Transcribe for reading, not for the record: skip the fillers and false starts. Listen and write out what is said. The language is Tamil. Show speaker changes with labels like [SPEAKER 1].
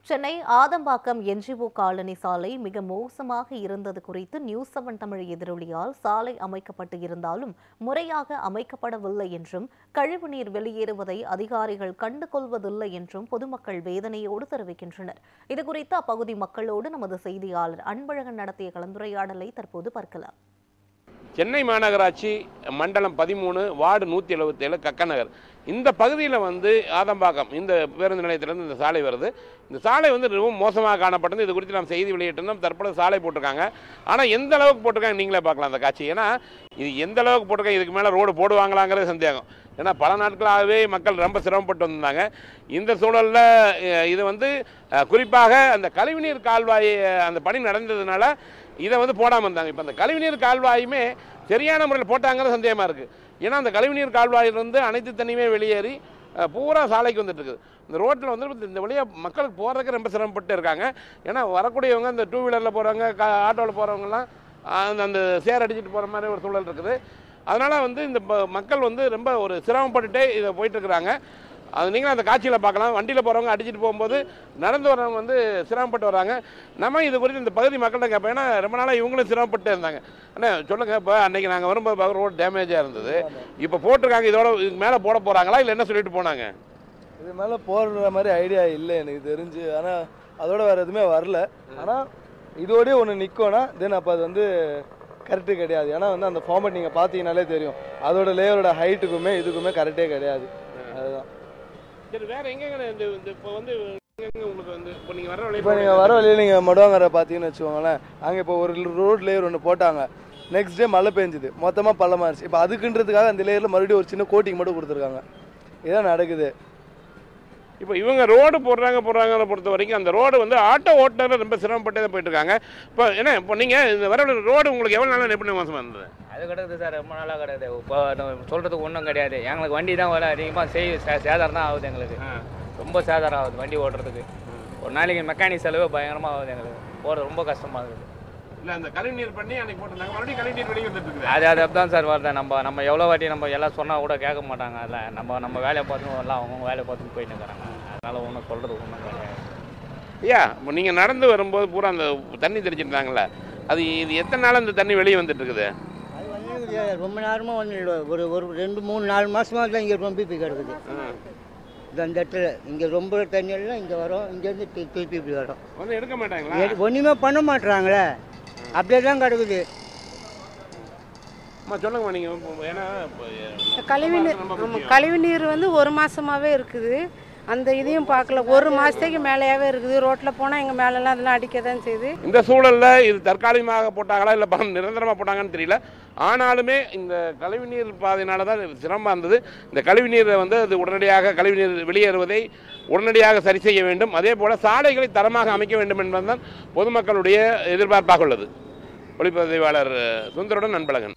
[SPEAKER 1] சென்னை ஆதம்பாக்கம் என்ஜிஓ காலனி சாலை மிக மோசமாக இருந்தது குறித்து நியூஸ் 7 தமிழ் எதிரொலியால் சாலை அமைக்கப்பட்டு இருந்தாலும் முறையாக அமைக்கப்படவில்லை என்றும் கழிவுநீர் வெளியேறுவதை அதிகாரிகள் கண்டுகொள்வதில்லை என்றும் பொதுமக்கள் வேதனையோடு தெரிவிக்கின்றனர். இதுகுறித்து அப்பகுதி மக்களோடு நமது செய்தியாளர் அன்பழகன் நடத்திய கலந்துரையாடலை தற்போது பார்க்கலாம்.
[SPEAKER 2] சென்னை மாநகராட்சி மண்டலம் 13 வார்டு 177 கக்கநகர் இந்த பகுதியில் ஆதம்பாக்கம் இந்த பேருந்து நிலையத்திலிருந்து இந்த சாலை வருது. இந்த சாலை ரொம்ப மோசமாக காணப்பட்டது. இது குறித்து நாம் செய்தி வெளியிட்டிருந்தோம். தற்போது சாலை போட்டிருக்காங்க. ஆனால் எந்த அளவுக்கு போட்டிருக்காங்க நீங்களே பார்க்கலாம் அந்த காட்சி. ஏன்னா இது எந்த அளவுக்கு போட்டிருக்காங்க, இதுக்கு மேலே ரோடு போடுவாங்களாங்கிறது சந்தேகம். ஏன்னா பல நாட்களாகவே மக்கள் ரொம்ப சிரமப்பட்டு வந்திருந்தாங்க. இந்த சூழலில் இது குறிப்பாக அந்த கழிவுநீர் கால்வாய் அந்த பணி நடந்ததுனால இதை போடாமல் இருந்தாங்க. இப்போ அந்த கழிவுநீர் கால்வாயுமே சரியான முறையில் போட்டாங்கிறது சந்தேகமாக இருக்குது. ஏன்னா அந்த கழிவுநீர் கால்வாயிலிருந்து அனைத்து தண்ணியுமே வெளியேறி பூரா சாலைக்கு வந்துட்டு இருக்குது. இந்த ரோட்டில் இந்த வழியாக மக்களுக்கு போகிறதுக்கு ரொம்ப சிரமப்பட்டு இருக்காங்க. ஏன்னா வரக்கூடியவங்க இந்த 2 வீலரில் போகிறவங்க ஆட்டோவில் போகிறவங்கலாம் அந்த சேர் அடிச்சுட்டு போகிற மாதிரி ஒரு சூழல் இருக்குது. அதனால் இந்த மக்கள் ரொம்ப ஒரு சிரமப்பட்டுட்டே இதை போயிட்டுருக்குறாங்க. அது நீங்களும் அந்த காட்சியில் பார்க்கலாம். வண்டியில் போகிறவங்க அடிச்சுட்டு போகும்போது நடந்து வரவங்க சிரமப்பட்டு வராங்க. நம்ம இது குறித்து இந்த பகுதி மக்கள்கிட்ட கேட்போம். ஏன்னா ரொம்ப நாளாக இவங்களும் சிரமப்பட்டு இருந்தாங்க. அண்ணா சொல்லுங்கள், இப்போ அன்றைக்கி நாங்கள் வரும்போது ரோடு டேமேஜாக இருந்தது, இப்போ போட்டிருக்காங்க, இதோட இதுக்கு மேலே போட போகிறாங்களா இல்லை என்ன சொல்லிட்டு போனாங்க?
[SPEAKER 3] இது மேலே போடுற மாதிரி ஐடியா இல்லை எனக்கு தெரிஞ்சு. ஆனால் அதோட வேறு எதுவுமே வரல. ஆனால் இதோடய ஒன்று நிற்கோன்னா தென் அப்போ அது கரெக்டு கிடையாது. ஏன்னா அந்த ஃபார்மேட் நீங்கள் பார்த்தீங்கனாலே தெரியும், அதோட லேயரோட ஹைட்டுக்குமே இதுக்குமே கரெக்டே கிடையாது. அதுதான்.
[SPEAKER 2] சரி, வேற எங்கங்க இப்போ உங்களுக்கு இப்போ
[SPEAKER 3] நீங்கள் வர வழியில் நீங்கள் மடுவாங்கரை பார்த்தீங்கன்னு வச்சுக்கோங்களேன். அங்கே இப்போ ஒரு ரோட் லேயர் ஒன்று போட்டாங்க, நெக்ஸ்ட் டே மழை பெஞ்சுது, மொத்தமாக பள்ளமாயிருச்சு. இப்போ அதுக்குன்றதுக்காக அந்த லேயரில் மறுபடியும் ஒரு சின்ன கோட்டிங் மட்டும் கொடுத்துருக்காங்க. இதான் நடக்குது.
[SPEAKER 2] இப்போ இவங்க ரோடு போடுறாங்க பொறுத்த வரைக்கும் அந்த ரோடு ஆட்டோ ஓட்டுநர் ரொம்ப சிரமப்பட்டு தான் போயிட்டு இருக்காங்க. இப்போ இப்போ நீங்கள் இந்த வர ரோடு உங்களுக்கு எவ்வளோ நாளாக எப்படி மோசமாக இருந்தது?
[SPEAKER 4] அது கிடக்குது சார், ரொம்ப நாளாக கிடக்குது. இப்போ சொல்கிறதுக்கு ஒன்றும் கிடையாது. எங்களுக்கு வண்டி தான் வர அதிகமாக சேதாரம் தான் ஆகுது. எங்களுக்கு ரொம்ப சேதாரம் ஆகுது வண்டி ஓட்டுறதுக்கு. ஒரு நாளைக்கு மெக்கானிக் செலவு பயங்கரமாக ஆகுது. எங்களுக்கு போகிறது ரொம்ப கஷ்டமாக இருக்குது.
[SPEAKER 2] இல்லை, அந்த கழிவுநீர் பண்ணி அன்றைக்கி போட்டுருந்தாங்க, மறுபடியும் கழிவுநீர் வெளியே வந்துட்டு இருக்குது.
[SPEAKER 4] அது தான் சார் வருது. நம்ம எவ்வளோ வாட்டி நம்ம எல்லாம் சொன்னால் கூட கேட்க மாட்டாங்க. இல்லை, நம்ம வேலையை பார்த்துன்னு வரலாம், அவங்க வேலையை பார்த்துன்னு போயிட்டு இருக்கிறாங்க. அதனால் ஒன்றும் சொல்கிறது ஒன்றும் கிடையாது.
[SPEAKER 2] ஐயா, இப்போ நீங்கள் நடந்து வரும்போது பூரா அந்த தண்ணி தெளிச்சிருந்தாங்களே, இது எத்தனை நாள் அந்த தண்ணி வெளியே வந்துட்டு இருக்குது?
[SPEAKER 5] ரொம்ப நேரமாக ஒரு 2-3-4 மாதமாக தான் இங்கே ரொம்ப இப்படி கிடக்குது. இந்த இடத்துல இங்கே ரொம்ப தண்ணி எல்லாம் இங்கே வரும், இங்கேருந்து திருப்பி இப்படி வரும்.
[SPEAKER 2] எடுக்க மாட்டாங்களா?
[SPEAKER 5] ஒன்றுமே பண்ண மாட்டுறாங்களே, அப்படியே தான் கிடக்குது.
[SPEAKER 2] சொல்லுங்கம்மா, நீங்கள் ஏன்னா
[SPEAKER 6] கழிவுநீர் 1 மாதமாகவே இருக்குது. அந்த இதையும் பார்க்கல, 1 மாதத்துக்கு மேலேயாவே இருக்குது. ரோட்டில் போனால் எங்கள் மேலெல்லாம் அதெல்லாம் அடிக்க தான் செய்யுது.
[SPEAKER 2] இந்த சூழலில் இது தற்காலிகமாக போட்டாங்களா இல்லை நிரந்தரமாக போட்டாங்கன்னு தெரியல. ஆனாலுமே இந்த கழிவுநீர் பாதையினால தான் சிரமமாக இருந்தது. இந்த கழிவுநீரை அது உடனடியாக கழிவுநீர் வெளியேறுவதை உடனடியாக சரி செய்ய வேண்டும். அதே போல் சாலைகளை தரமாக அமைக்க வேண்டும் என்பதுதான் பொதுமக்களுடைய எதிர்பார்ப்பாக உள்ளது. ஒளிப்பதிவாளர் சுந்தருடன் அன்பழகன்.